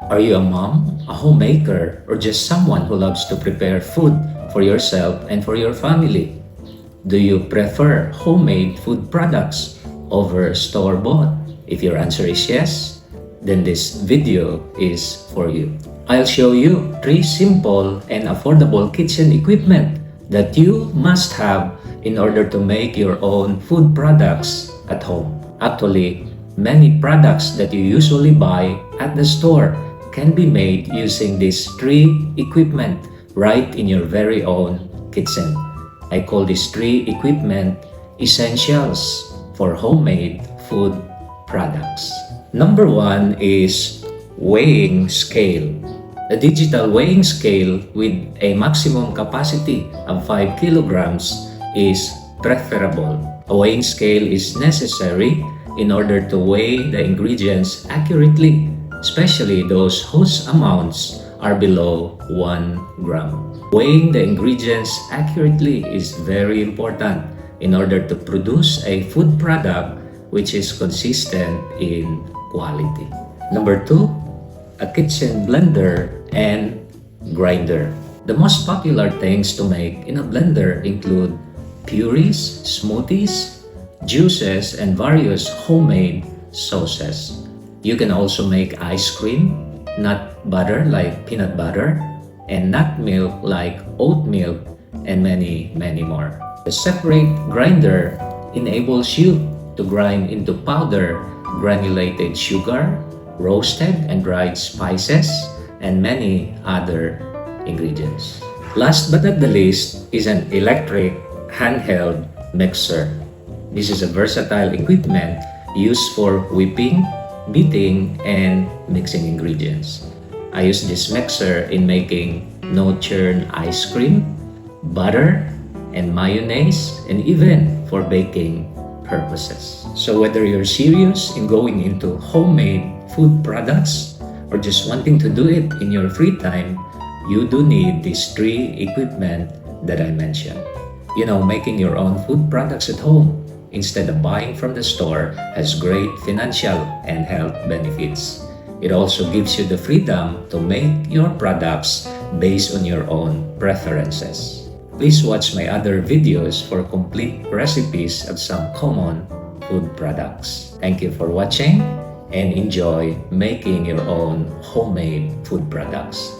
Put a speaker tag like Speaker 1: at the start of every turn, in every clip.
Speaker 1: Are you a mom, a homemaker, or just someone who loves to prepare food for yourself and for your family? Do you prefer homemade food products over store-bought? If your answer is yes, then this video is for you. I'll show you 3 simple and affordable kitchen equipment that you must have in order to make your own food products at home. Actually, many products that you usually buy at the store can be made using these 3 equipment right in your very own kitchen. I call these 3 equipment essentials for homemade food products. Number 1 is weighing scale. A digital weighing scale with a maximum capacity of 5 kilograms is preferable. A weighing scale is necessary in order to weigh the ingredients accurately, especially those whose amounts are below 1 gram. Weighing the ingredients accurately is very important in order to produce a food product which is consistent in quality. Number 2, a kitchen blender and grinder. The most popular things to make in a blender include purees, smoothies, juices, and various homemade sauces. You can also make ice cream, nut butter like peanut butter, and nut milk like oat milk, and many more. The separate grinder enables you to grind into powder granulated sugar, roasted and dried spices, and many other ingredients. Last but not the least is an electric handheld mixer. This is a versatile equipment used for whipping, beating, and mixing ingredients. I use this mixer in making no-churn ice cream, butter, and mayonnaise, and even for baking purposes. So whether you're serious in going into homemade food products or just wanting to do it in your free time, you do need these 3 equipment that I mentioned. You know, making your own food products at home instead of buying from the store has great financial and health benefits. It also gives you the freedom to make your products based on your own preferences. Please watch my other videos for complete recipes of some common food products. Thank you for watching and enjoy making your own homemade food products.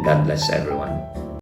Speaker 1: God bless everyone.